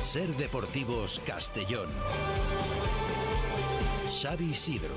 Ser Deportivos Castellón. Xavi Isidro.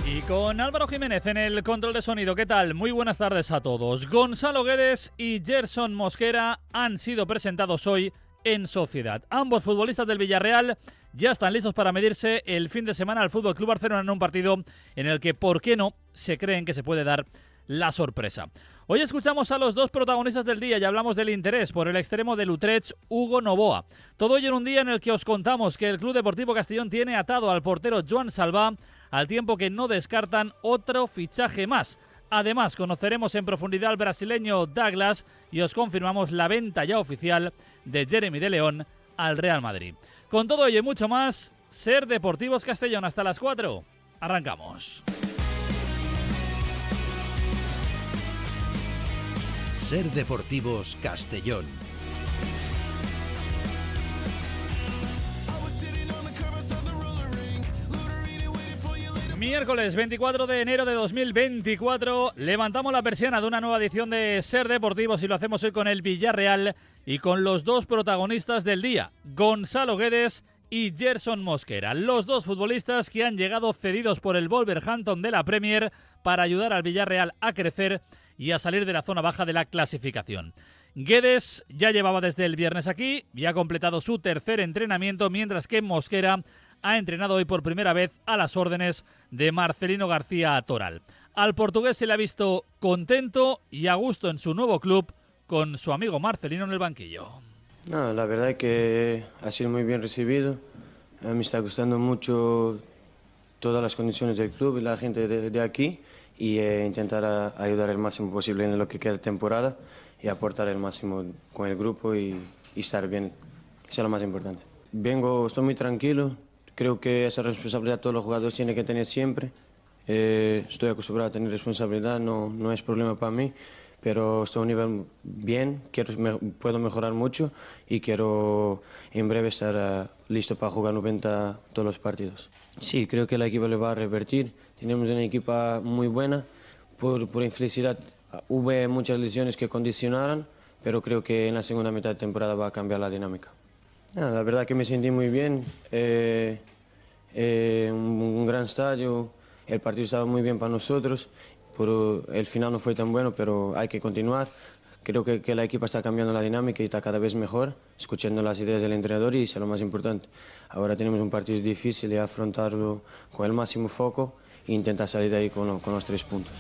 Y con Álvaro Jiménez en el control de sonido. ¿Qué tal? Muy buenas tardes a todos. Gonzalo Guedes y Gerson Mosquera han sido presentados hoy en Sociedad. Ambos futbolistas del Villarreal ya están listos para medirse el fin de semana al Fútbol Club Barcelona en un partido en el que, ¿por qué no?, se creen que se puede dar la sorpresa. Hoy escuchamos a los dos protagonistas del día y hablamos del interés por el extremo del Utrecht, Hugo Novoa. Todo ello en un día en el que os contamos que el Club Deportivo Castellón tiene atado al portero Joan Salvà, al tiempo que no descartan otro fichaje más. Además, conoceremos en profundidad al brasileño Douglas y os confirmamos la venta ya oficial de Jeremy de León al Real Madrid. Con todo ello y mucho más, Ser Deportivos Castellón hasta las 4. Arrancamos. Ser Deportivos Castellón. Miércoles 24 de enero de 2024, levantamos la persiana de una nueva edición de Ser Deportivos y lo hacemos hoy con el Villarreal y con los dos protagonistas del día, Gonzalo Guedes y Gerson Mosquera, los dos futbolistas que han llegado cedidos por el Wolverhampton de la Premier para ayudar al Villarreal a crecer y a salir de la zona baja de la clasificación. Guedes ya llevaba desde el viernes aquí y ha completado su tercer entrenamiento, mientras que Mosquera ha entrenado hoy por primera vez a las órdenes de Marcelino García Toral. Al portugués se le ha visto contento y a gusto en su nuevo club, con su amigo Marcelino en el banquillo. No, la verdad es que ha sido muy bien recibido. A mí me está gustando mucho todas las condiciones del club y la gente de aquí, y intentar ayudar el máximo posible en lo que queda de temporada y aportar el máximo con el grupo y estar bien. Eso es lo más importante. Estoy muy tranquilo. Creo que esa responsabilidad todos los jugadores tienen que tener siempre. Estoy acostumbrado a tener responsabilidad, no es problema para mí, pero estoy a un nivel bien, puedo mejorar mucho y quiero en breve estar listo para jugar 90 todos los partidos. Sí, creo que el equipo le va a revertir. Tenemos una equipa muy buena. Por infelicidad hubo muchas lesiones que condicionaron, pero creo que en la segunda mitad de temporada va a cambiar la dinámica. La verdad que me sentí muy bien, un gran estadio, el partido estaba muy bien para nosotros, pero el final no fue tan bueno, pero hay que continuar. Creo que la equipa está cambiando la dinámica y está cada vez mejor, escuchando las ideas del entrenador, y eso es lo más importante. Ahora tenemos un partido difícil y afrontarlo con el máximo foco e intentar salir de ahí con los 3 puntos.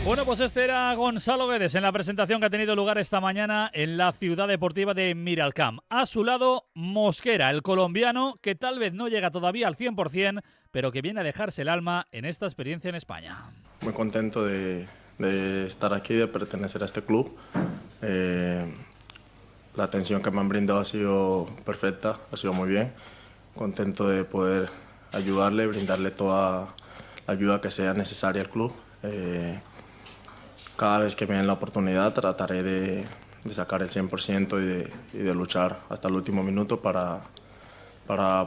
Bueno, pues este era Gonzalo Guedes en la presentación que ha tenido lugar esta mañana en la ciudad deportiva de Miralcamp. A su lado, Mosquera, el colombiano, que tal vez no llega todavía al 100%, pero que viene a dejarse el alma en esta experiencia en España. Muy contento de estar aquí, de pertenecer a este club. La atención que me han brindado ha sido perfecta, ha sido muy bien. Contento de poder ayudarle, brindarle toda la ayuda que sea necesaria al club. Cada vez que me den la oportunidad trataré de sacar el 100% y de luchar hasta el último minuto para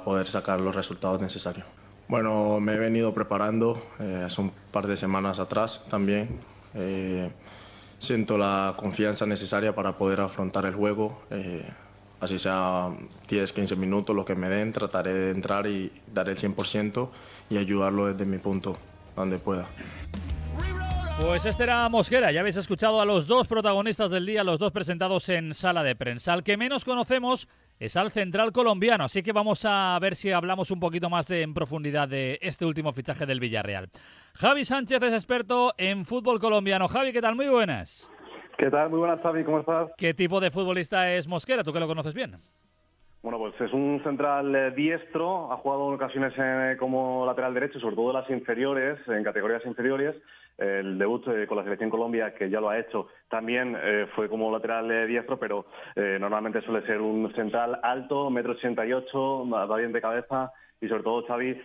poder sacar los resultados necesarios. Bueno, me he venido preparando hace un par de semanas atrás también. Siento la confianza necesaria para poder afrontar el juego. Así sea 10-15 minutos lo que me den, trataré de entrar y dar el 100% y ayudarlo desde mi punto, donde pueda. Pues este era Mosquera, ya habéis escuchado a los dos protagonistas del día, los dos presentados en sala de prensa. Al que menos conocemos es al central colombiano, así que vamos a ver si hablamos un poquito más en profundidad de este último fichaje del Villarreal. Javi Sánchez es experto en fútbol colombiano. Javi, ¿qué tal? Muy buenas. ¿Qué tal? Muy buenas, Javi, ¿cómo estás? ¿Qué tipo de futbolista es Mosquera? Tú que lo conoces bien. Bueno, pues es un central diestro, ha jugado en ocasiones como lateral derecho, sobre todo en las inferiores, en categorías inferiores. El debut con la Selección Colombia, que ya lo ha hecho, también fue como lateral diestro, pero normalmente suele ser un central alto, 1,88 m, va bien de cabeza, y sobre todo, Xavi,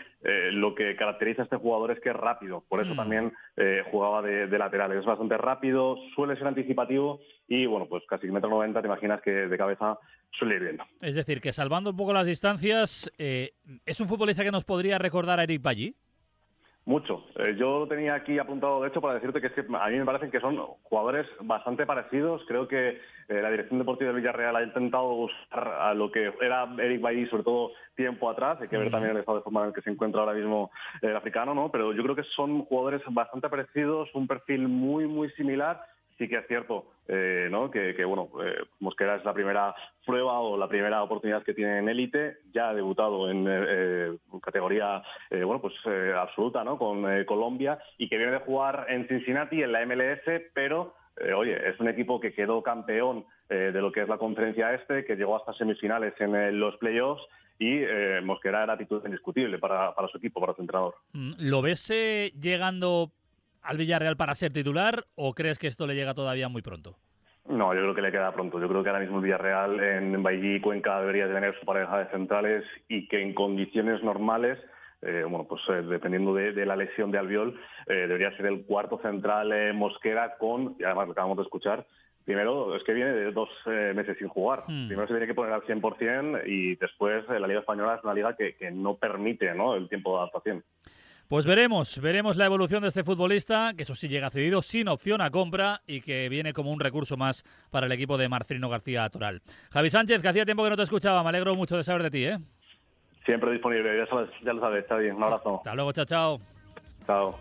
lo que caracteriza a este jugador es que es rápido, por eso también jugaba de lateral. Es bastante rápido, suele ser anticipativo y, bueno, pues casi 1,90 m, te imaginas que de cabeza suele ir bien. Es decir, que salvando un poco las distancias, ¿es un futbolista que nos podría recordar a Eric Bailly? Mucho. Yo lo tenía aquí apuntado, de hecho, para decirte que es que a mí me parecen que son jugadores bastante parecidos. Creo que la dirección deportiva del Villarreal ha intentado buscar a lo que era Eric Bailly, sobre todo tiempo atrás. Hay que ver también el estado de forma en el que se encuentra ahora mismo el africano, ¿no? Pero yo creo que son jugadores bastante parecidos, un perfil muy, muy similar. Sí que es cierto, ¿no? que Mosquera es la primera prueba o la primera oportunidad que tiene en élite. Ya ha debutado en categoría absoluta, ¿no? Con Colombia, y que viene de jugar en Cincinnati, en la MLS, pero es un equipo que quedó campeón de lo que es la conferencia este, que llegó hasta semifinales en los playoffs, y Mosquera era titular indiscutible para su equipo, para su entrenador. ¿Lo ves llegando al Villarreal para ser titular o crees que esto le llega todavía muy pronto? No, yo creo que le queda pronto. Yo creo que ahora mismo el Villarreal en Bailly y Cuenca debería tener su pareja de centrales, y que en condiciones normales, dependiendo de la lesión de Albiol, debería ser el cuarto central Mosquera, y además lo acabamos de escuchar. Primero, es que viene de 2 meses sin jugar. Primero se tiene que poner al 100%, y después la Liga Española es una liga que no permite, ¿no?, el tiempo de adaptación. Pues veremos la evolución de este futbolista, que eso sí llega cedido sin opción a compra y que viene como un recurso más para el equipo de Marcelino García Toral. Javi Sánchez, que hacía tiempo que no te escuchaba, me alegro mucho de saber de ti, ¿eh? Siempre disponible, ya lo sabes, Xavi, un abrazo. Hasta luego, chao. Chao.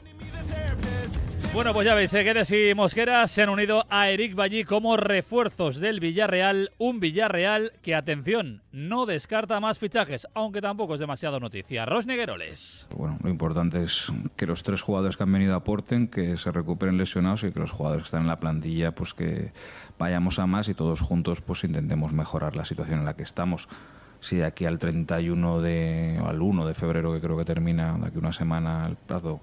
Bueno, pues ya veis, Guedes y Mosquera se han unido a Eric Bailly como refuerzos del Villarreal. Un Villarreal que, atención, no descarta más fichajes, aunque tampoco es demasiado noticia. Ros Negueroles. Bueno, lo importante es que los 3 jugadores que han venido aporten, que se recuperen lesionados, y que los jugadores que están en la plantilla, pues que vayamos a más y todos juntos pues intentemos mejorar la situación en la que estamos. Si de aquí al 1 de febrero, que creo que termina de aquí una semana el plazo,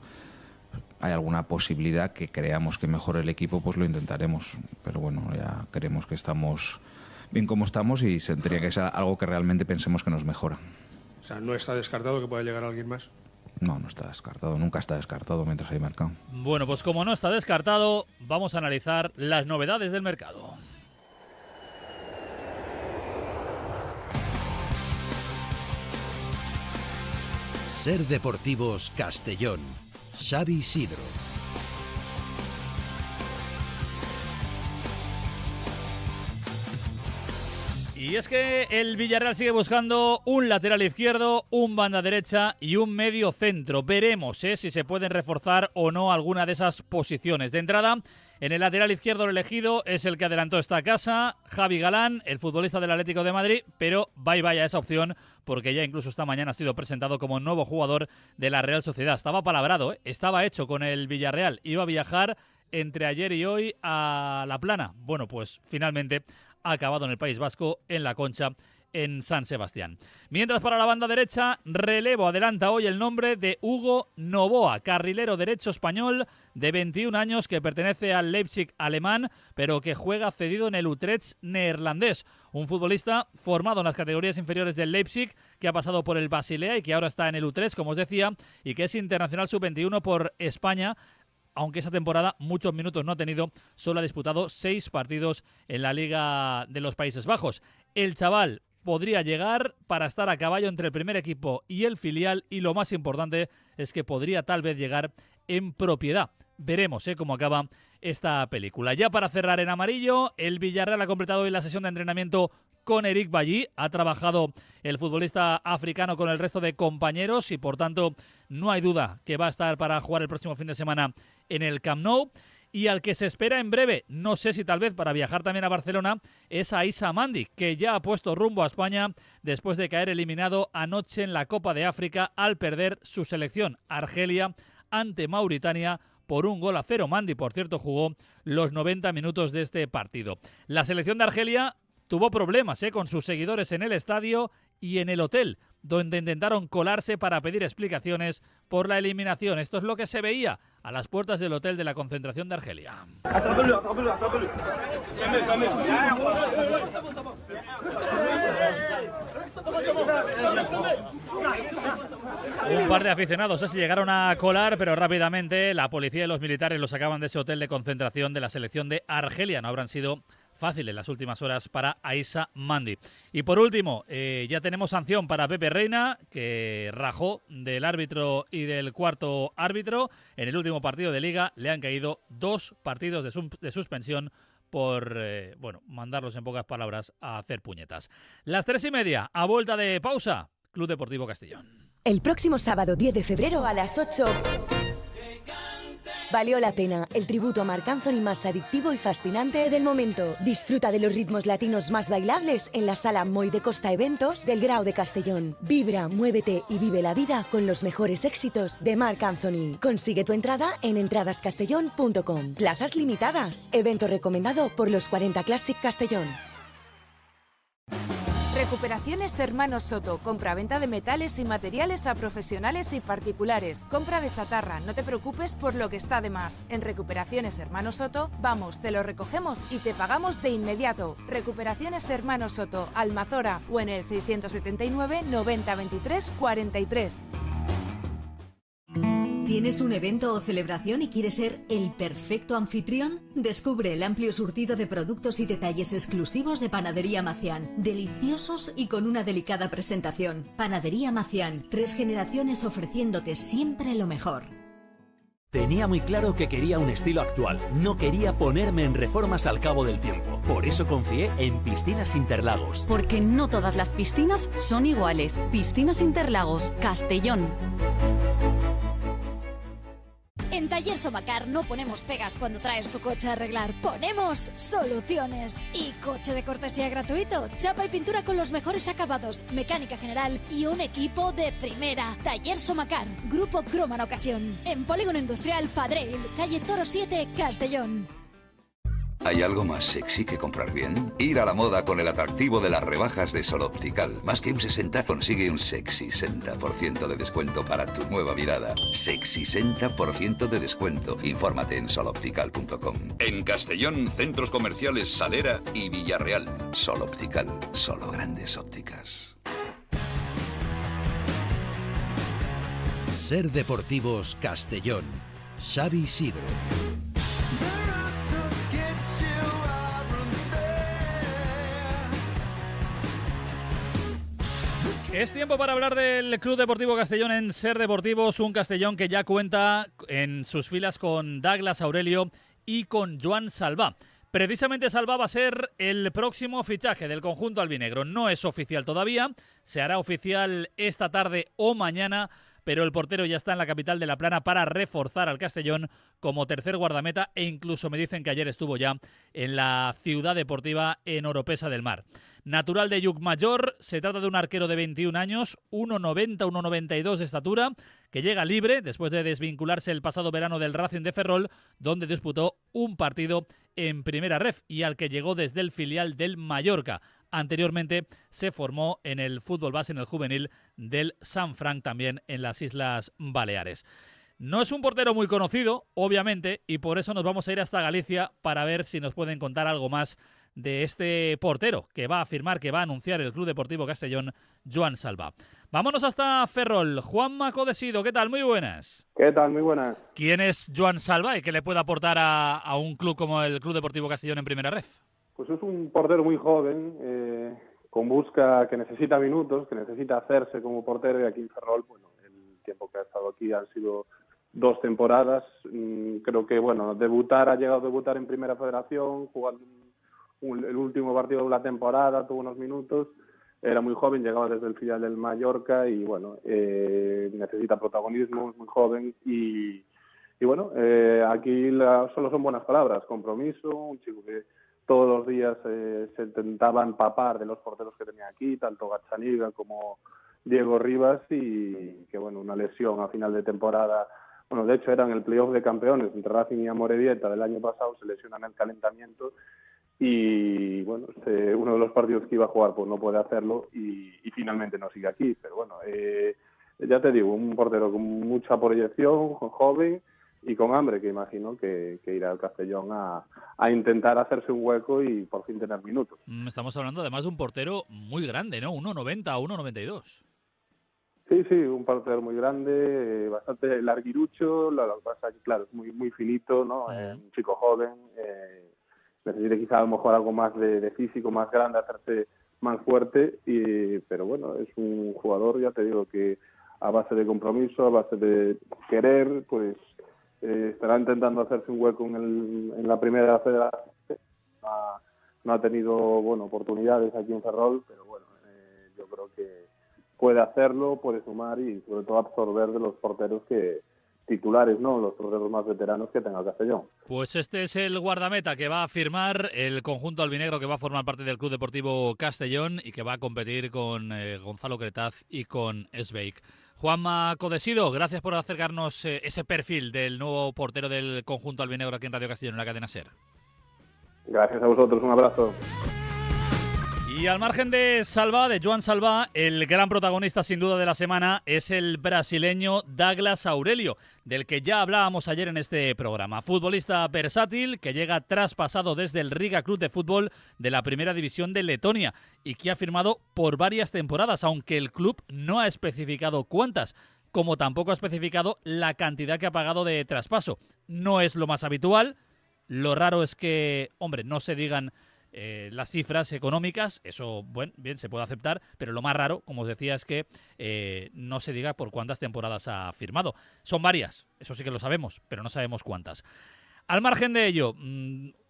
hay alguna posibilidad que creamos que mejore el equipo, pues lo intentaremos. Pero bueno, ya creemos que estamos bien como estamos, y tendría que ser algo que realmente pensemos que nos mejora. O sea, ¿no está descartado que pueda llegar alguien más? No está descartado. Nunca está descartado mientras hay mercado. Bueno, pues como no está descartado, vamos a analizar las novedades del mercado. Ser Deportivos Castellón. Xavi Sidro. Y es que el Villarreal sigue buscando un lateral izquierdo, un banda derecha y un medio centro. Veremos si se pueden reforzar o no alguna de esas posiciones. De entrada, en el lateral izquierdo el elegido es el que adelantó esta casa, Javi Galán, el futbolista del Atlético de Madrid, pero bye a esa opción, porque ya incluso esta mañana ha sido presentado como nuevo jugador de la Real Sociedad. Estaba palabrado, estaba hecho con el Villarreal, iba a viajar entre ayer y hoy a La Plana. Bueno, pues finalmente ha acabado en el País Vasco, en La Concha, en San Sebastián. Mientras, para la banda derecha, relevo adelanta hoy el nombre de Hugo Novoa, carrilero derecho español de 21 años que pertenece al Leipzig alemán, pero que juega cedido en el Utrecht neerlandés. Un futbolista formado en las categorías inferiores del Leipzig, que ha pasado por el Basilea y que ahora está en el Utrecht, como os decía, y que es internacional sub-21 por España, aunque esa temporada muchos minutos no ha tenido, solo ha disputado 6 partidos en la Liga de los Países Bajos. El chaval podría llegar para estar a caballo entre el primer equipo y el filial, y lo más importante es que podría tal vez llegar en propiedad. Veremos cómo acaba esta película. Ya para cerrar en amarillo, el Villarreal ha completado hoy la sesión de entrenamiento con Eric Bailly. Ha trabajado el futbolista africano con el resto de compañeros y por tanto no hay duda que va a estar para jugar el próximo fin de semana en el Camp Nou. Y al que se espera en breve, no sé si tal vez para viajar también a Barcelona, es a Issa Mandi, que ya ha puesto rumbo a España después de caer eliminado anoche en la Copa de África al perder su selección Argelia ante Mauritania por 1-0. Mandi, por cierto, jugó los 90 minutos de este partido. La selección de Argelia tuvo problemas con sus seguidores en el estadio y en el hotel, donde intentaron colarse para pedir explicaciones por la eliminación. Esto es lo que se veía a las puertas del hotel de la concentración de Argelia. Un par de aficionados se llegaron a colar, pero rápidamente la policía y los militares los sacaban de ese hotel de concentración de la selección de Argelia. No habrán sido fácil en las últimas horas para Aissa Mandi. Y por último, ya tenemos sanción para Pepe Reina, que rajó del árbitro y del cuarto árbitro. En el último partido de Liga le han caído 2 partidos de suspensión por, mandarlos en pocas palabras a hacer puñetas. Las 3:30, a vuelta de pausa, Club Deportivo Castellón. El próximo sábado 10 de febrero a las 8... Valió la pena, el tributo a Marc Anthony más adictivo y fascinante del momento. Disfruta de los ritmos latinos más bailables en la Sala Moy de Costa Eventos del Grau de Castellón. Vibra, muévete y vive la vida con los mejores éxitos de Marc Anthony. Consigue tu entrada en entradascastellón.com. Plazas limitadas. Evento recomendado por los 40 Classic Castellón. Recuperaciones Hermanos Soto. Compra-venta de metales y materiales a profesionales y particulares. Compra de chatarra. No te preocupes por lo que está de más. En Recuperaciones Hermanos Soto, vamos, te lo recogemos y te pagamos de inmediato. Recuperaciones Hermanos Soto, Almazora o en el 679 90 23 43. ¿Tienes un evento o celebración y quieres ser el perfecto anfitrión? Descubre el amplio surtido de productos y detalles exclusivos de Panadería Macián, deliciosos y con una delicada presentación. Panadería Macián, 3 generaciones ofreciéndote siempre lo mejor. Tenía muy claro que quería un estilo actual, no quería ponerme en reformas al cabo del tiempo. Por eso confié en Piscinas Interlagos. Porque no todas las piscinas son iguales. Piscinas Interlagos, Castellón. En Taller Somacar no ponemos pegas cuando traes tu coche a arreglar, ponemos soluciones. Y coche de cortesía gratuito, chapa y pintura con los mejores acabados, mecánica general y un equipo de primera. Taller Somacar, Grupo Croman Ocasión. En Polígono Industrial Fadrell, calle Toro 7, Castellón. ¿Hay algo más sexy que comprar bien? Ir a la moda con el atractivo de las rebajas de Sol Optical. Más que un 60, consigue un sexy 60% de descuento para tu nueva mirada. Sexy 60% de descuento. Infórmate en soloptical.com. En Castellón, centros comerciales Salera y Villarreal. Sol Optical, solo grandes ópticas. Ser Deportivos Castellón. Xavi Sidro. Es tiempo para hablar del Club Deportivo Castellón en Ser Deportivos, un Castellón que ya cuenta en sus filas con Douglas Aurelio y con Joan Salvá. Precisamente Salvá va a ser el próximo fichaje del conjunto albinegro. No es oficial todavía, se hará oficial esta tarde o mañana, pero el portero ya está en la capital de La Plana para reforzar al Castellón como tercer guardameta e incluso me dicen que ayer estuvo ya en la ciudad deportiva en Oropesa del Mar. Natural de Llucmajor, se trata de un arquero de 21 años, 1,90, 1,92 de estatura, que llega libre después de desvincularse el pasado verano del Racing de Ferrol, donde disputó un partido en Primera Ref y al que llegó desde el filial del Mallorca. Anteriormente se formó en el fútbol base, en el juvenil del San Fran, también en las Islas Baleares. No es un portero muy conocido, obviamente, y por eso nos vamos a ir hasta Galicia para ver si nos pueden contar algo más de este portero que va a firmar, que va a anunciar el Club Deportivo Castellón, Joan Salvá. Vámonos hasta Ferrol. Juanma Codesido, ¿qué tal? Muy buenas. ¿Qué tal? Muy buenas. ¿Quién es Joan Salvá y qué le puede aportar a un club como el Club Deportivo Castellón en Primera Ref? Pues es un portero muy joven, con busca, que necesita minutos, que necesita hacerse como portero, y aquí en Ferrol, bueno, el tiempo que ha estado aquí han sido 2 temporadas. Creo que, ha llegado a debutar en Primera Federación, jugando el último partido de la temporada, tuvo unos minutos, era muy joven, llegaba desde el filial del Mallorca y necesita protagonismo, es muy joven y aquí solo son buenas palabras, compromiso, un chico que todos los días se intentaba empapar de los porteros que tenía aquí, tanto Gazzaniga como Diego Rivas, y que una lesión a final de temporada. De hecho era en el playoff de campeones entre Racing y Amorebieta del año pasado, se lesiona en el calentamiento y uno de los partidos que iba a jugar pues no puede hacerlo y finalmente no sigue aquí, pero ya te digo, un portero con mucha proyección, joven y con hambre, que imagino que irá al Castellón a intentar hacerse un hueco y por fin tener minutos. Estamos hablando además de un portero muy grande, ¿no? 1,90 a 1,92. Sí, un portero muy grande, bastante larguirucho, lo que pasa es que, claro, es muy, muy finito, ¿no? Un chico joven, necesite quizá a lo mejor algo más de físico, más grande, hacerse más fuerte, pero bueno, es un jugador, ya te digo, que a base de compromiso, a base de querer, pues estará intentando hacerse un hueco en la primera federación. No ha tenido oportunidades aquí en Ferrol, pero bueno, yo creo que puede hacerlo, puede sumar y sobre todo absorber de los porteros titulares, ¿no? Los porteros más veteranos que tenga el Castellón. Pues este es el guardameta que va a firmar el conjunto albinegro, que va a formar parte del Club Deportivo Castellón y que va a competir con Gonzalo Cretaz y con Esbeik. Juanma Codesido, gracias por acercarnos ese perfil del nuevo portero del conjunto albinegro aquí en Radio Castellón, en la cadena SER. Gracias a vosotros, un abrazo. Y al margen de Salva, de Joan Salva, el gran protagonista sin duda de la semana es el brasileño Douglas Aurelio, del que ya hablábamos ayer en este programa. Futbolista versátil que llega traspasado desde el Riga Club de Fútbol de la Primera División de Letonia y que ha firmado por varias temporadas, aunque el club no ha especificado cuántas, como tampoco ha especificado la cantidad que ha pagado de traspaso. No es lo más habitual. Lo raro es que, no se digan las cifras económicas, eso, bien, se puede aceptar, pero lo más raro, como os decía, es que no se diga por cuántas temporadas ha firmado. Son varias, eso sí que lo sabemos, pero no sabemos cuántas. Al margen de ello,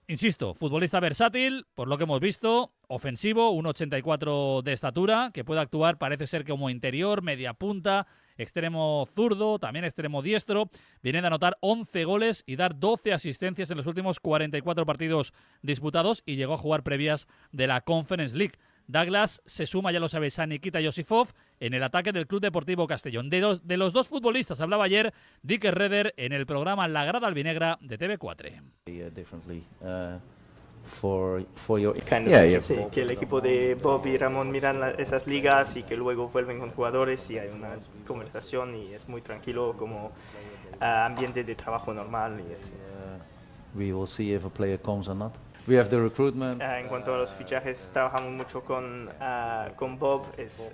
insisto, futbolista versátil, por lo que hemos visto, ofensivo, 1,84 de estatura, que puede actuar, parece ser, como interior, media punta, extremo zurdo, también extremo diestro. Viene de anotar 11 goles y dar 12 asistencias en los últimos 44 partidos disputados y llegó a jugar previas de la Conference League. Douglas se suma, ya lo sabéis, a Nikita Yosifov en el ataque del Club Deportivo Castellón. De los dos futbolistas hablaba ayer Dick Redder en el programa La Grada Albinegra de TV4. Sí, que el equipo de Bob y Ramón miran esas ligas y que luego vuelven con jugadores y hay una conversación y es muy tranquilo como ambiente de trabajo normal. We will see if a player comes or not. We have the recruitment. En cuanto a los fichajes, trabajamos mucho con Bob, es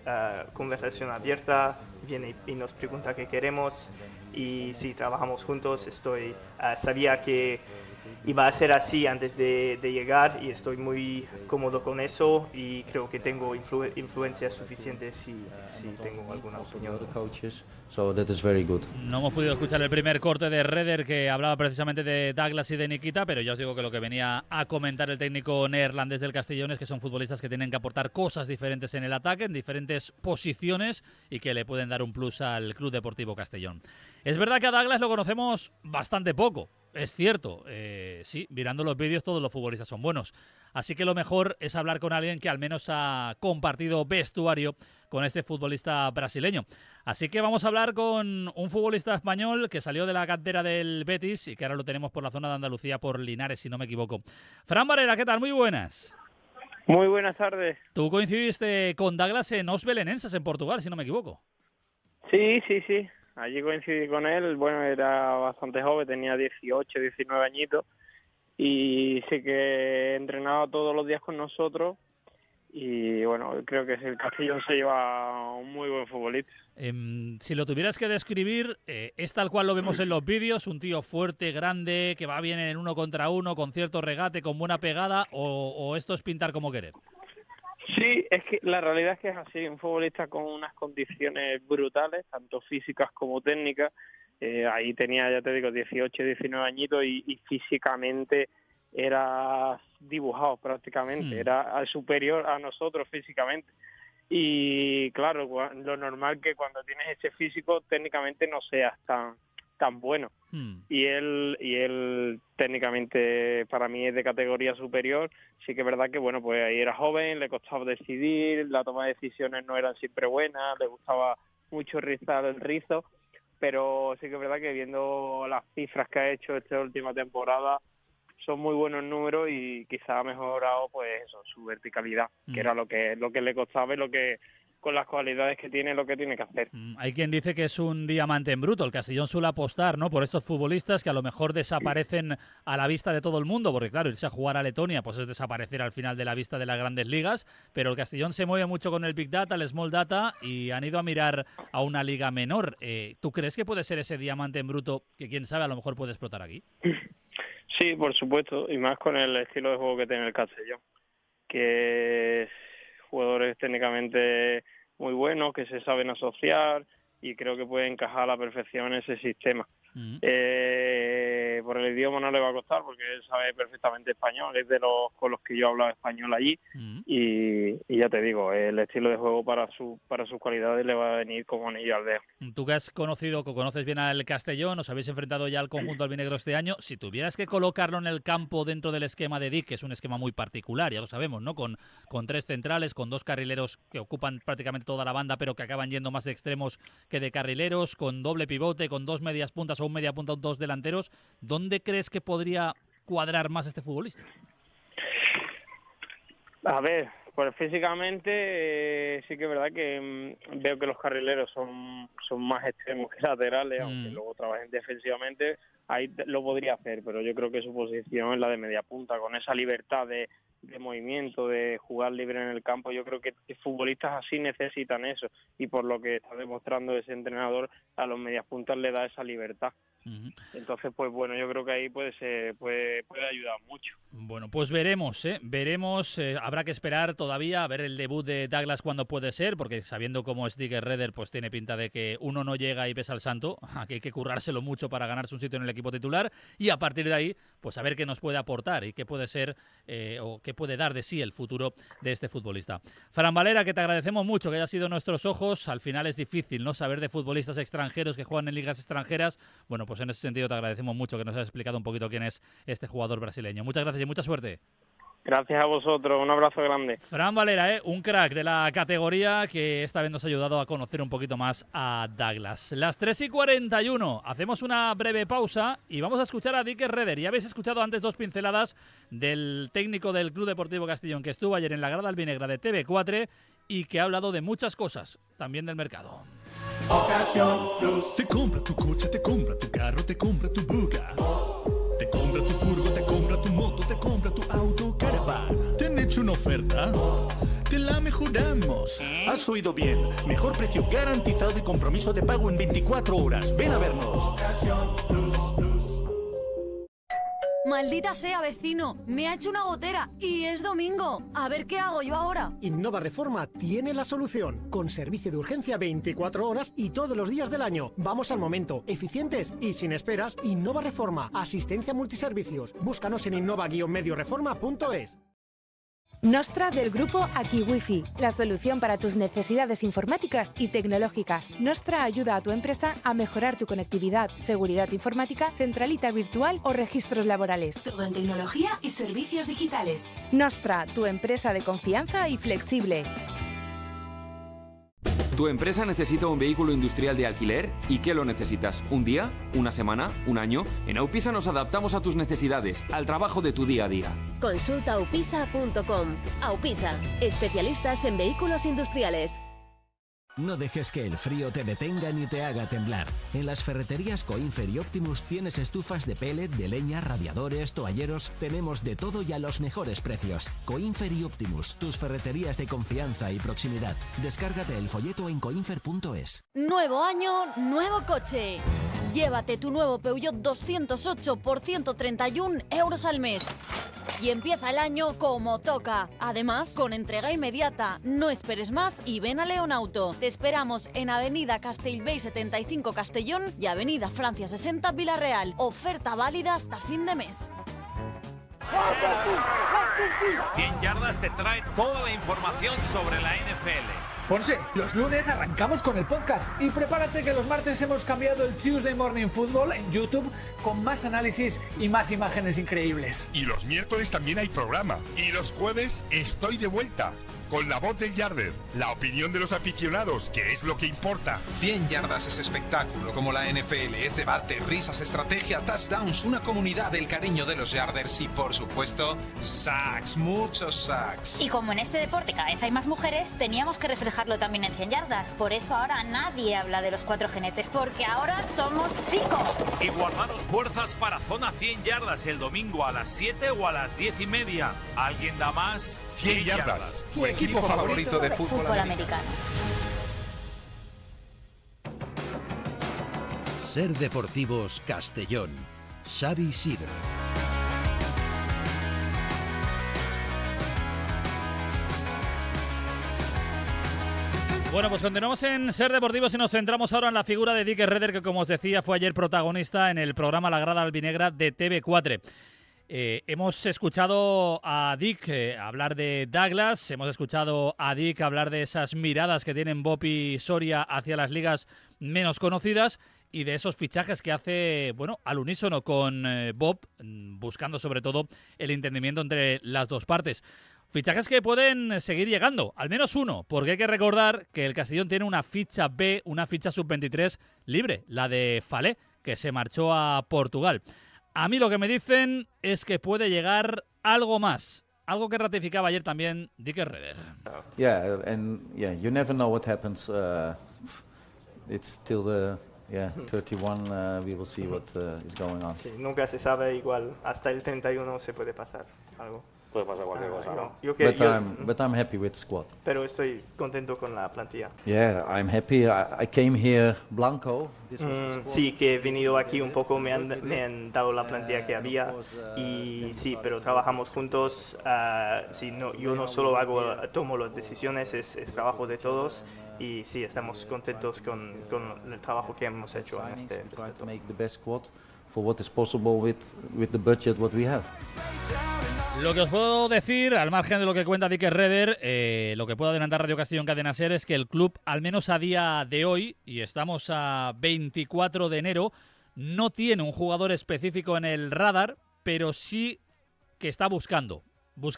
conversación abierta, viene y nos pregunta qué queremos y sí, trabajamos juntos. Sabía que iba a ser así antes de llegar y estoy muy cómodo con eso y creo que tengo influencia suficiente si tengo alguna opinión. So that is very good. No hemos podido escuchar el primer corte de Redder, que hablaba precisamente de Douglas y de Nikita, pero ya os digo que lo que venía a comentar el técnico neerlandés del Castellón es que son futbolistas que tienen que aportar cosas diferentes en el ataque, en diferentes posiciones y que le pueden dar un plus al Club Deportivo Castellón. Es verdad que a Douglas lo conocemos bastante poco. Es cierto, sí, mirando los vídeos todos los futbolistas son buenos. Así que lo mejor es hablar con alguien que al menos ha compartido vestuario con este futbolista brasileño. Así que vamos a hablar con un futbolista español que salió de la cantera del Betis y que ahora lo tenemos por la zona de Andalucía, por Linares, si no me equivoco. Fran Varela, ¿qué tal? Muy buenas. Muy buenas tardes. Tú coincidiste con Douglas en Os Belenenses, en Portugal, si no me equivoco. Sí. Allí coincidí con él, era bastante joven, tenía 18, 19 añitos y sí que entrenaba todos los días con nosotros y creo que el Castellón se lleva un muy buen futbolista. Si lo tuvieras que describir, ¿es tal cual lo vemos en los vídeos? ¿Un tío fuerte, grande, que va bien en 1 contra 1, con cierto regate, con buena pegada o esto es pintar como querer? Sí, es que la realidad es que es así, un futbolista con unas condiciones brutales, tanto físicas como técnicas. Ahí tenía, ya te digo, 18, 19 añitos y físicamente era dibujado prácticamente, era superior a nosotros físicamente. Y claro, lo normal que cuando tienes ese físico técnicamente no seas tan bueno. Y él técnicamente para mí es de categoría superior. Sí que es verdad que pues ahí era joven, le costaba decidir, la toma de decisiones no eran siempre buenas, le gustaba mucho rizar el rizo, pero sí que es verdad que viendo las cifras que ha hecho esta última temporada son muy buenos números y quizá ha mejorado su verticalidad, que era lo que le costaba y lo que con las cualidades que tiene, lo que tiene que hacer. Hay quien dice que es un diamante en bruto. El Castellón suele apostar, ¿no?, por estos futbolistas que a lo mejor desaparecen a la vista de todo el mundo, porque claro, irse a jugar a Letonia pues es desaparecer al final de la vista de las grandes ligas, pero el Castellón se mueve mucho con el Big Data, el Small Data, y han ido a mirar a una liga menor. ¿Tú crees que puede ser ese diamante en bruto que, quién sabe, a lo mejor puede explotar aquí? Sí, por supuesto, y más con el estilo de juego que tiene el Castellón, que es jugadores técnicamente muy buenos, que se saben asociar y creo que puede encajar a la perfección en ese sistema. Por el idioma no le va a costar porque él sabe perfectamente español, es de los con los que yo hablaba español allí y ya te digo, el estilo de juego para sus cualidades le va a venir como anillo al dedo. Tú que has conocido, que conoces bien al Castellón, os habéis enfrentado ya al conjunto albinegro este año, si tuvieras que colocarlo en el campo dentro del esquema de Dick, que es un esquema muy particular, ya lo sabemos, ¿no? Con 3 centrales, con 2 carrileros que ocupan prácticamente toda la banda, pero que acaban yendo más de extremos que de carrileros, con doble pivote, con 2 medias puntas o un media punta o 2 delanteros, ¿dónde crees que podría cuadrar más este futbolista? A ver, pues físicamente sí que es verdad que veo que los carrileros son más extremos que laterales, aunque luego trabajen defensivamente, ahí lo podría hacer, pero yo creo que su posición es la de media punta, con esa libertad de movimiento, de jugar libre en el campo. Yo creo que futbolistas así necesitan eso, y por lo que está demostrando ese entrenador, a los medias puntas le da esa libertad. Entonces, pues bueno, yo creo que ahí puede ayudar mucho. Bueno, pues veremos, habrá que esperar todavía a ver el debut de Douglas cuando puede ser, porque sabiendo cómo es Dick Redder, pues tiene pinta de que uno no llega y pesa al santo, aquí hay que currárselo mucho para ganarse un sitio en el equipo titular, y a partir de ahí, pues a ver qué nos puede aportar y qué puede ser o qué puede dar de sí el futuro de este futbolista. Fran Valera, que te agradecemos mucho que hayas sido nuestros ojos. Al final es difícil, ¿no?, saber de futbolistas extranjeros que juegan en ligas extranjeras. Bueno, pues en ese sentido te agradecemos mucho que nos hayas explicado un poquito quién es este jugador brasileño. Muchas gracias y mucha suerte. Gracias a vosotros, un abrazo grande. Fran Valera, un crack de la categoría que esta vez nos ha ayudado a conocer un poquito más a Douglas. Las 3:41, hacemos una breve pausa y vamos a escuchar a Dick Redder. Ya habéis escuchado antes 2 pinceladas del técnico del Club Deportivo Castellón, que estuvo ayer en la grada albinegra de TV4 y que ha hablado de muchas cosas, también del mercado. Ocasión Plus. Te compra tu coche, te compra tu carro, te compra tu buga. Te compra tu furgo, te compra tu moto, te compra tu auto, caravan. ¿Te han hecho una oferta? Te la mejoramos. Has oído bien. Mejor precio garantizado y compromiso de pago en 24 horas. Ven a vernos. Ocasión Plus. Maldita sea, vecino, me ha hecho una gotera y es domingo. A ver qué hago yo ahora. Innova Reforma tiene la solución, con servicio de urgencia 24 horas y todos los días del año. Vamos al momento, eficientes y sin esperas. Innova Reforma, asistencia multiservicios. Búscanos en innova-medioreforma.es. Nostra del grupo Aquí Wifi, la solución para tus necesidades informáticas y tecnológicas. Nostra ayuda a tu empresa a mejorar tu conectividad, seguridad informática, centralita virtual o registros laborales. Todo en tecnología y servicios digitales. Nostra, tu empresa de confianza y flexible. ¿Tu empresa necesita un vehículo industrial de alquiler? ¿Y qué lo necesitas? ¿Un día? ¿Una semana? ¿Un año? En Aupisa nos adaptamos a tus necesidades, al trabajo de tu día a día. Consulta aupisa.com. Aupisa, especialistas en vehículos industriales. No dejes que el frío te detenga ni te haga temblar. En las ferreterías Coinfer y Optimus tienes estufas de pellet, de leña, radiadores, toalleros. Tenemos de todo y a los mejores precios. Coinfer y Optimus, tus ferreterías de confianza y proximidad. Descárgate el folleto en coinfer.es. Nuevo año, nuevo coche. Llévate tu nuevo Peugeot 208 por 131 euros al mes. Y empieza el año como toca. Además, con entrega inmediata. No esperes más y ven a León Auto. Te esperamos en Avenida Castellbell 75 Castellón y Avenida Francia 60 Villarreal. Oferta válida hasta fin de mes. 100 Yardas te trae toda la información sobre la NFL. Ponce, los lunes arrancamos con el podcast y prepárate que los martes hemos cambiado el Tuesday Morning Football en YouTube con más análisis y más imágenes increíbles. Y los miércoles también hay programa. Y los jueves estoy de vuelta con la voz del Yarder, la opinión de los aficionados, que es lo que importa. 100 yardas es espectáculo como la NFL, es debate, risas, estrategia, touchdowns, una comunidad del cariño de los Yarders y por supuesto, sacks, muchos sacks. Y como en este deporte cada vez hay más mujeres, teníamos que reflejarlo también en 100 yardas. Por eso ahora nadie habla de los 4 jinetes, porque ahora somos 5. Y guardaros fuerzas para Zona 100 Yardas el domingo a las 7 o a las 10:30. ¿Alguien da más? 100 yardas. Tu equipo favorito de fútbol americano. Ser Deportivos Castellón. Xavi Isidro. Bueno, pues continuamos en Ser Deportivos y nos centramos ahora en la figura de Dick Herreder, que como os decía fue ayer protagonista en el programa La Grada Albinegra de TV4. Hemos escuchado a Dick hablar de Douglas, hemos escuchado a Dick hablar de esas miradas que tienen Bob y Soria hacia las ligas menos conocidas y de esos fichajes que hace, bueno, al unísono con Bob, buscando sobre todo el entendimiento entre las dos partes. Fichajes que pueden seguir llegando, al menos uno, porque hay que recordar que el Castellón tiene una ficha B, una ficha sub-23 libre, la de Falé, que se marchó a Portugal. A mí lo que me dicen es que puede llegar algo más, algo que ratificaba ayer también Dick Herreder. Yeah, you never know what happens. It's till the 31. We will see what is going on. Sí, nunca se sabe, igual hasta el 31 se puede pasar algo. Puede pasar cualquier cosa, ¿no? But I'm happy with the squad. Pero estoy contento con la plantilla. Yeah, I'm happy. I came here blanco. Sí, que he venido aquí un poco, me han dado la plantilla que había y sí, pero trabajamos juntos. Yo no solo tomo las decisiones, es trabajo de todos y sí, estamos contentos con el trabajo que hemos hecho en este proyecto. For what is possible with the budget what we have. Lo que os puedo decir, al margen de lo que cuenta Dick Herreder, lo que puedo adelantar Radio Castellón Cadena Ser es que el club, al menos a día de hoy, y estamos a 24 de enero, no tiene un jugador específico en el radar, pero sí que está buscando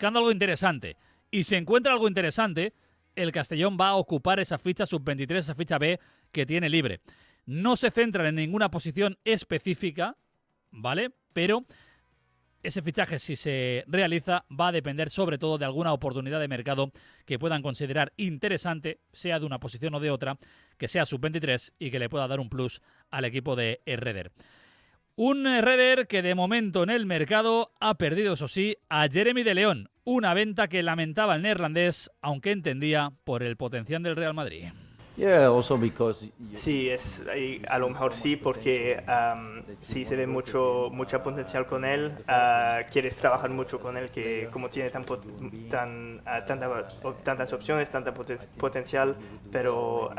algo interesante. Y si encuentra algo interesante, el Castellón va a ocupar esa ficha sub-23, esa ficha B que tiene libre. No se centran en ninguna posición específica, ¿vale? Pero ese fichaje, si se realiza, va a depender sobre todo de alguna oportunidad de mercado que puedan considerar interesante, sea de una posición o de otra, que sea sub-23 y que le pueda dar un plus al equipo de Herreder. Un Herreder que de momento en el mercado ha perdido, eso sí, a Jeremy de León, una venta que lamentaba el neerlandés, aunque entendía por el potencial del Real Madrid. Yeah, also because sí, a lo mejor sí, porque sí se ve mucha potencial con él. Quieres trabajar mucho con él, que como tiene tantas opciones, tanta potencial, pero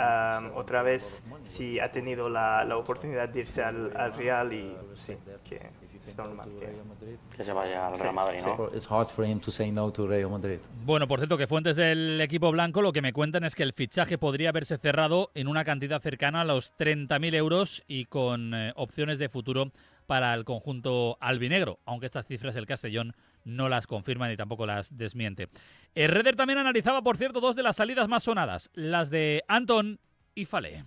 otra vez sí ha tenido la oportunidad de irse al Real y sí, que es normal que se vaya al Real Madrid, ¿no? It's hard for him to say no to Real Madrid. Bueno, por cierto, que fuentes del equipo blanco lo que me cuentan es que el fichaje podría haberse cerrado en una cantidad cercana a los 30.000 euros y con opciones de futuro para el conjunto albinegro, aunque estas cifras el Castellón no las confirma ni tampoco las desmiente. Herreder también analizaba, por cierto, dos de las salidas más sonadas, las de Antón y Falé.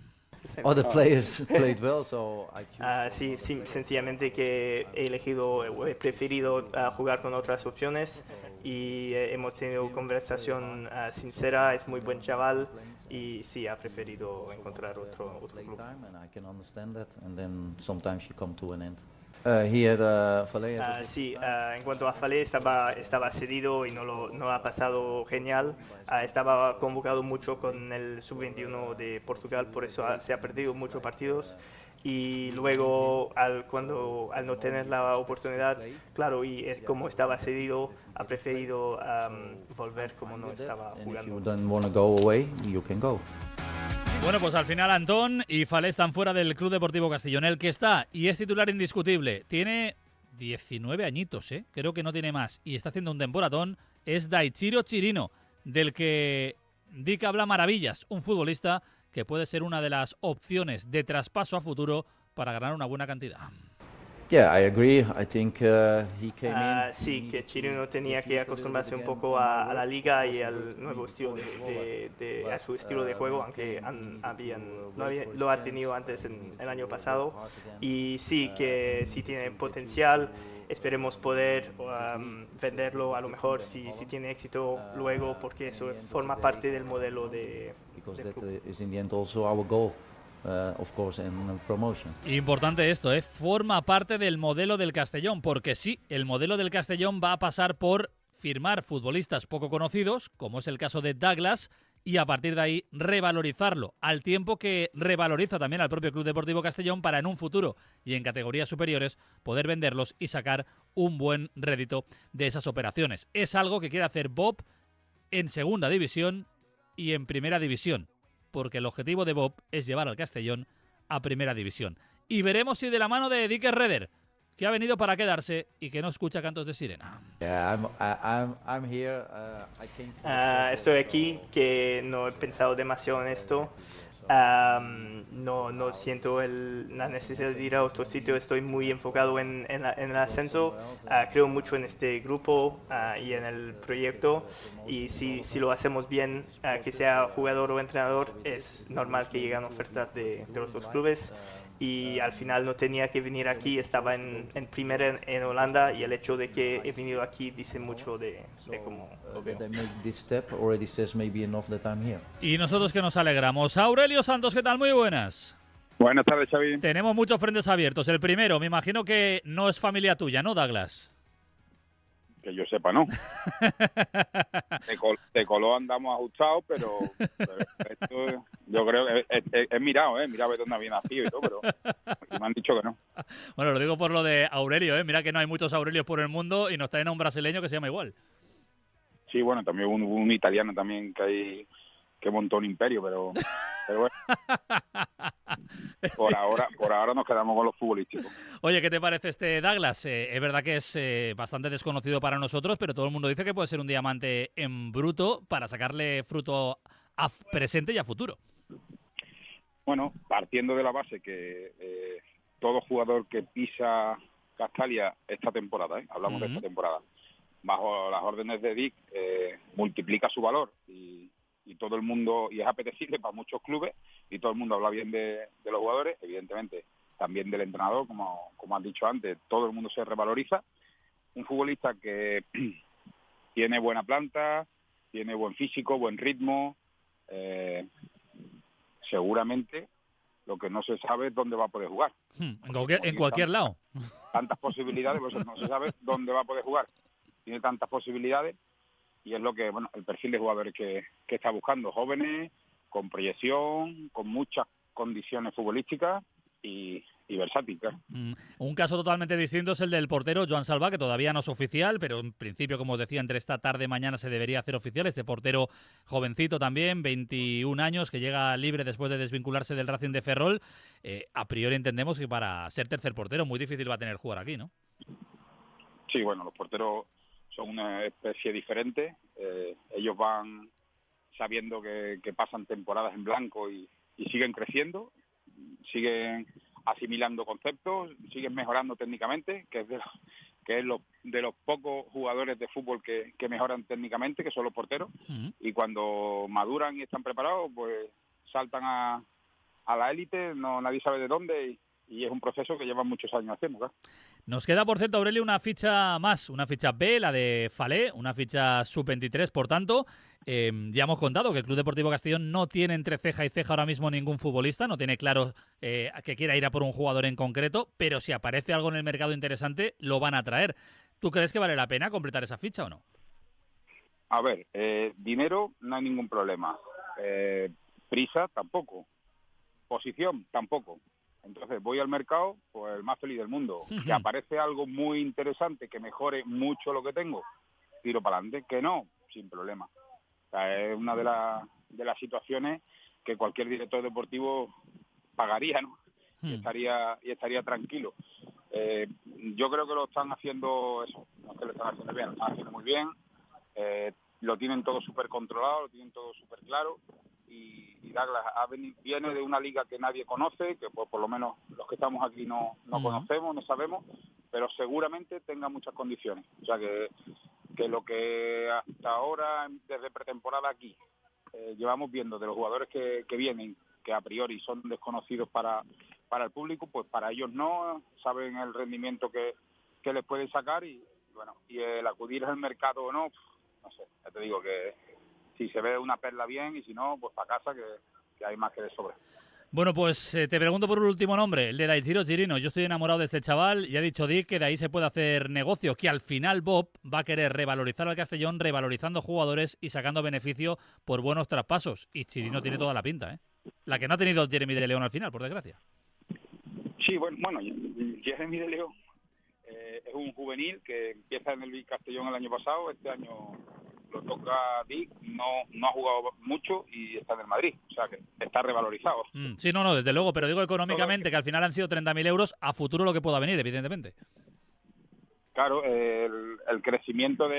Other players played well, so I sí, sencillamente que he preferido jugar con otras opciones y hemos tenido conversación sincera, es muy buen chaval y sí, ha preferido encontrar otro club. I can understand that, and then sometimes you come to an end. Falé. Sí, en cuanto a Falé estaba cedido y no ha pasado genial. Estaba convocado mucho con el sub-21 de Portugal, por eso se ha perdido muchos partidos. Y luego, al no tener la oportunidad, claro, y como estaba cedido, ha preferido volver como no estaba jugando. If you don't want to go away, you can go. Bueno, pues al final Antón y Falé están fuera del Club Deportivo Castellón. El que está y es titular indiscutible, tiene 19 añitos, creo que no tiene más, y está haciendo un temporadón, es Daichiro Chirino, del que Dick habla maravillas, un futbolista que puede ser una de las opciones de traspaso a futuro para ganar una buena cantidad. Yeah, I agree. I think he came in. Sí, que Chirino tenía que acostumbrarse un poco a la liga y al nuevo estilo a su estilo de juego, aunque lo ha tenido antes en el año pasado. Y sí, que sí tiene potencial. Esperemos poder venderlo a lo mejor si tiene éxito luego, porque eso forma parte del modelo del club. Is in the end also our goal. Of course, in promotion. Importante esto, forma parte del modelo del Castellón, porque sí, el modelo del Castellón va a pasar por firmar futbolistas poco conocidos, como es el caso de Douglas, y a partir de ahí revalorizarlo, al tiempo que revaloriza también al propio Club Deportivo Castellón para en un futuro y en categorías superiores poder venderlos y sacar un buen rédito de esas operaciones. Es algo que quiere hacer Bob en segunda división y en primera división. porque el objetivo de Bob es llevar al Castellón a Primera División. Y veremos si de la mano de Dick Redder, que ha venido para quedarse y que no escucha cantos de sirena. I'm here. Estoy aquí, que no he pensado demasiado en esto. No siento la necesidad de ir a otro sitio. Estoy muy enfocado en el ascenso. Creo mucho en este grupo y en el proyecto. Y si lo hacemos bien, que sea jugador o entrenador, es normal que lleguen ofertas de los dos clubes. Y al final no tenía que venir aquí, estaba en primera en Holanda, y el hecho de que he venido aquí dice mucho de cómo lo veo. Y nosotros que nos alegramos. Aurelio Santos, ¿qué tal? Muy buenas. Buenas tardes, Xavi. Tenemos muchos frentes abiertos. El primero, me imagino que no es familia tuya, ¿no, Douglas? Que yo sepa, no. De color andamos ajustados, pero esto yo creo que he mirado a ver dónde había nacido y todo, pero me han dicho que no. Bueno, lo digo por lo de Aurelio, ¿eh? Mira que no hay muchos Aurelios por el mundo y nos traen a un brasileño que se llama igual. Sí, bueno, también un italiano también que montó un imperio, pero bueno. Por ahora nos quedamos con los futbolísticos. Oye, ¿qué te parece este Douglas? Es verdad que es bastante desconocido para nosotros, pero todo el mundo dice que puede ser un diamante en bruto para sacarle fruto a presente y a futuro. Bueno, partiendo de la base que todo jugador que pisa Castalia esta temporada, hablamos de esta temporada, bajo las órdenes de Dick, multiplica su valor y todo el mundo, y es apetecible para muchos clubes, y todo el mundo habla bien de los jugadores, evidentemente también del entrenador, como has dicho antes, todo el mundo se revaloriza. Un futbolista que tiene buena planta, tiene buen físico, buen ritmo, seguramente lo que no se sabe es dónde va a poder jugar. En cualquier lado. Tantas posibilidades, pues no se sabe dónde va a poder jugar. Tiene tantas posibilidades. Y es lo que, bueno, el perfil de jugadores que está buscando, jóvenes, con proyección, con muchas condiciones futbolísticas y versátil, claro. Un caso totalmente distinto es el del portero Joan Salva, que todavía no es oficial, pero en principio, como os decía, entre esta tarde y mañana se debería hacer oficial. Este portero jovencito también, 21 años, que llega libre después de desvincularse del Racing de Ferrol. A priori entendemos que para ser tercer portero muy difícil va a tener que jugar aquí, ¿no? Sí, bueno, los porteros son una especie diferente. Ellos van sabiendo que pasan temporadas en blanco y siguen creciendo, siguen asimilando conceptos, siguen mejorando técnicamente, que es de los pocos jugadores de fútbol que mejoran técnicamente, que son los porteros, y cuando maduran y están preparados, pues saltan a la élite, nadie sabe de dónde, y es un proceso que llevan muchos años haciendo, claro. Nos queda, por cierto, Aurelio, una ficha más, una ficha B, la de Falé, una ficha sub-23, por tanto. Ya hemos contado que el Club Deportivo Castellón no tiene entre ceja y ceja ahora mismo ningún futbolista, no tiene claro que quiera ir a por un jugador en concreto, pero si aparece algo en el mercado interesante, lo van a traer. ¿Tú crees que vale la pena completar esa ficha o no? A ver, dinero no hay ningún problema. Prisa tampoco. Posición tampoco. Entonces voy al mercado, pues el más feliz del mundo. Que aparece algo muy interesante, que mejore mucho lo que tengo, tiro para adelante. Que no, sin problema. O sea, es una de las situaciones que cualquier director deportivo pagaría, ¿no? Y estaría tranquilo. Yo creo que lo están haciendo eso, no es que lo están haciendo bien, lo están haciendo muy bien. Lo tienen todo súper controlado, lo tienen todo súper claro. Y Douglas viene de una liga que nadie conoce, que pues, por lo menos los que estamos aquí no conocemos, no sabemos, pero seguramente tenga muchas condiciones. O sea que lo que hasta ahora, desde pretemporada aquí, llevamos viendo de los jugadores que vienen, que a priori son desconocidos para el público, pues para ellos no, saben el rendimiento que les pueden sacar y bueno, y el acudir al mercado o no sé, ya te digo que si se ve una perla bien y si no, pues para casa que hay más que de sobra. Bueno, pues te pregunto por un último nombre, el de Daichiro Chirino. Yo estoy enamorado de este chaval y ha dicho Dick que de ahí se puede hacer negocio, que al final Bob va a querer revalorizar al Castellón, revalorizando jugadores y sacando beneficio por buenos traspasos. Y Chirino tiene toda la pinta, ¿eh? La que no ha tenido Jeremy de León al final, por desgracia. Sí, bueno, Jeremy de León es un juvenil que empieza en el Castellón el año pasado, este año lo toca Dick, no ha jugado mucho y está en el Madrid, o sea que está revalorizado. Sí, no, desde luego, pero digo económicamente que al final han sido 30.000 euros, a futuro lo que pueda venir, evidentemente. Claro, el crecimiento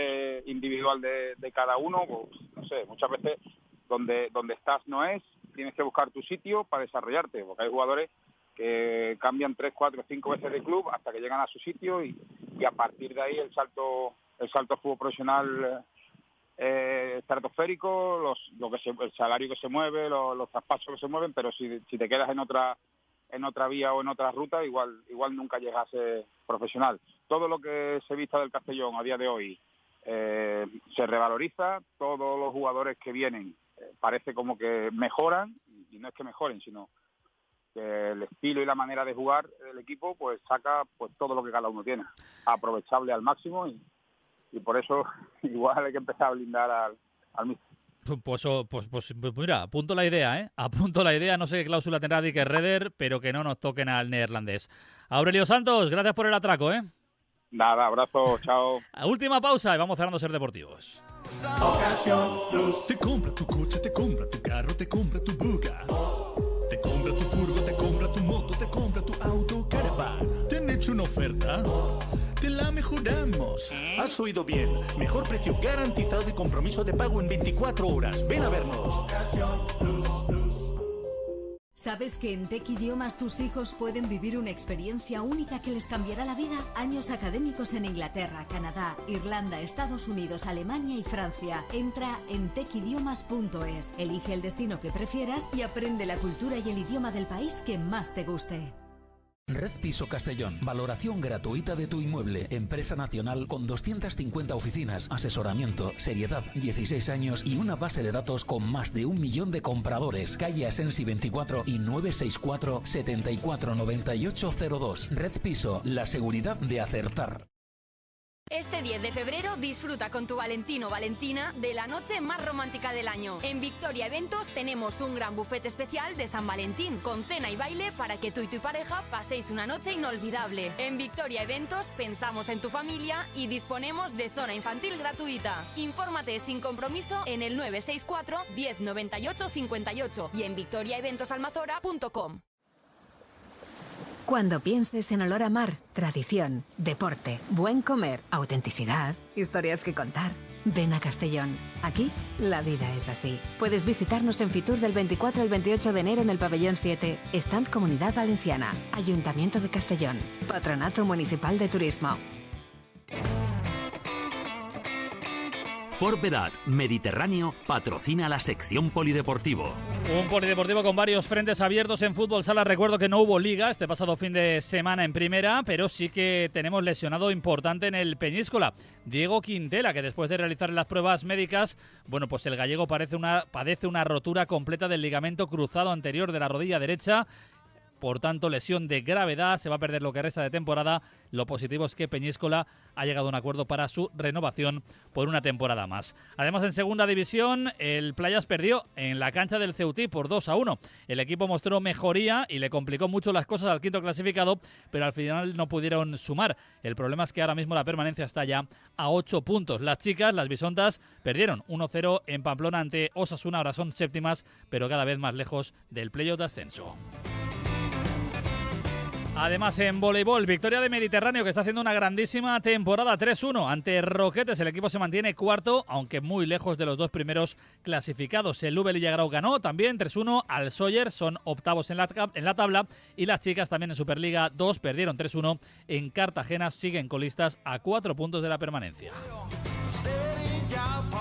individual de cada uno, pues, no sé, muchas veces donde estás no es, tienes que buscar tu sitio para desarrollarte, porque hay jugadores que cambian 3, 4, 5 veces de club hasta que llegan a su sitio y a partir de ahí el salto al fútbol profesional estratosférico, el salario que se mueve, los traspasos que se mueven, pero si te quedas en otra vía o en otra ruta, igual nunca llegas a ser profesional. Todo lo que se vista del Castellón a día de hoy se revaloriza, todos los jugadores que vienen parece como que mejoran, y no es que mejoren, sino que el estilo y la manera de jugar del equipo pues saca pues todo lo que cada uno tiene, aprovechable al máximo y por eso igual hay que empezar a blindar al míster. Pues mira, apunto la idea, ¿eh? Apunto la idea, no sé qué cláusula tendrá Dick Redder, pero que no nos toquen al neerlandés. Aurelio Santos, gracias por el atraco, ¿eh? Nada, abrazo, chao. Última pausa y vamos cerrando Ser Deportivos. Ocasión Plus. Te compra tu coche, te compra tu carro, te compra tu buga. Te compra tu furgo, te compra tu moto, te compra tu auto, caravan. ¿Te han hecho una oferta? Te la mejoramos. Has oído bien. Mejor precio garantizado y compromiso de pago en 24 horas. Ven a vernos. ¿Sabes que en Tech Idiomas tus hijos pueden vivir una experiencia única que les cambiará la vida? Años académicos en Inglaterra, Canadá, Irlanda, Estados Unidos, Alemania y Francia. Entra en techidiomas.es, elige el destino que prefieras y aprende la cultura y el idioma del país que más te guste. Red Piso Castellón. Valoración gratuita de tu inmueble. Empresa nacional con 250 oficinas, asesoramiento, seriedad, 16 años y una base de datos con más de 1 millón de compradores. Calle Asensi 24 y 964 74 9802. Red Piso. La seguridad de acertar. Este 10 de febrero disfruta con tu Valentino o Valentina de la noche más romántica del año. En Victoria Eventos tenemos un gran buffet especial de San Valentín, con cena y baile para que tú y tu pareja paséis una noche inolvidable. En Victoria Eventos pensamos en tu familia y disponemos de zona infantil gratuita. Infórmate sin compromiso en el 964 10 98 58 y en victoriaeventosalmazora.com. Cuando pienses en olor a mar, tradición, deporte, buen comer, autenticidad, historias que contar, ven a Castellón. Aquí, la vida es así. Puedes visitarnos en Fitur del 24 al 28 de enero en el Pabellón 7, Stand Comunidad Valenciana, Ayuntamiento de Castellón, Patronato Municipal de Turismo. Forbedat Mediterráneo patrocina la sección polideportivo. Un polideportivo con varios frentes abiertos en fútbol sala. Recuerdo que no hubo liga este pasado fin de semana en primera, pero sí que tenemos lesionado importante en el Peñíscola. Diego Quintela, que después de realizar las pruebas médicas, bueno, pues el gallego padece una rotura completa del ligamento cruzado anterior de la rodilla derecha. Por tanto, lesión de gravedad, se va a perder lo que resta de temporada. Lo positivo es que Peñíscola ha llegado a un acuerdo para su renovación por una temporada más. Además, en segunda división, el Playas perdió en la cancha del Ceutí por 2-1. El equipo mostró mejoría y le complicó mucho las cosas al quinto clasificado, pero al final no pudieron sumar. El problema es que ahora mismo la permanencia está ya a 8 puntos. Las chicas, las bisontas, perdieron 1-0 en Pamplona ante Osasuna. Ahora son séptimas, pero cada vez más lejos del playoff de ascenso. Además, en voleibol, victoria de Mediterráneo, que está haciendo una grandísima temporada, 3-1 ante Roquetes. El equipo se mantiene cuarto, aunque muy lejos de los dos primeros clasificados. El Lube Lillagrau ganó también 3-1 al Sóller, son octavos en la tabla. Y las chicas también en Superliga 2 perdieron 3-1 en Cartagena, siguen colistas a 4 puntos de la permanencia.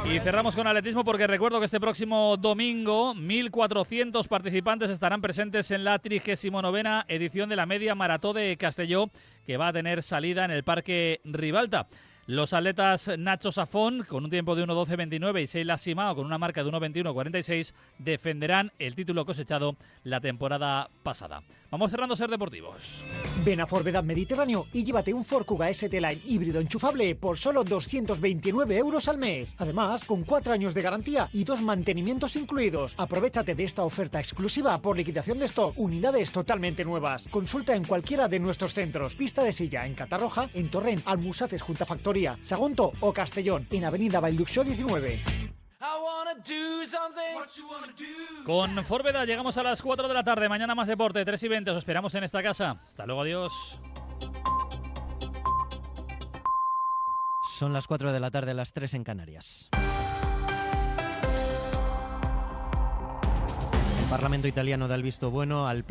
Y cerramos con atletismo porque recuerdo que este próximo domingo 1.400 participantes estarán presentes en la 39ª edición de la Media Marató de Castelló, que va a tener salida en el Parque Ribalta. Los atletas Nacho Safón, con un tiempo de 1:12:29, y Sheila Simao, con una marca de 1:21:46, defenderán el título cosechado la temporada pasada. Vamos cerrando Ser Deportivos. Ven a Forbedat Mediterráneo y llévate un Ford Kuga ST-Line híbrido enchufable por solo 229 euros al mes. Además, con 4 años de garantía y 2 mantenimientos incluidos. Aprovéchate de esta oferta exclusiva por liquidación de stock. Unidades totalmente nuevas. Consulta en cualquiera de nuestros centros. Pista de Silla en Catarroja, en Torrent, Almusafes junto a Factoría Vitoria, Sagunto o Castellón, en Avenida Valduxó 19. Con Forbeda llegamos a las 4 de la tarde. Mañana más deporte, 3 y 20. Os esperamos en esta casa. Hasta luego, adiós. Son las 4 de la tarde, las 3 en Canarias. El Parlamento italiano da el visto bueno al plan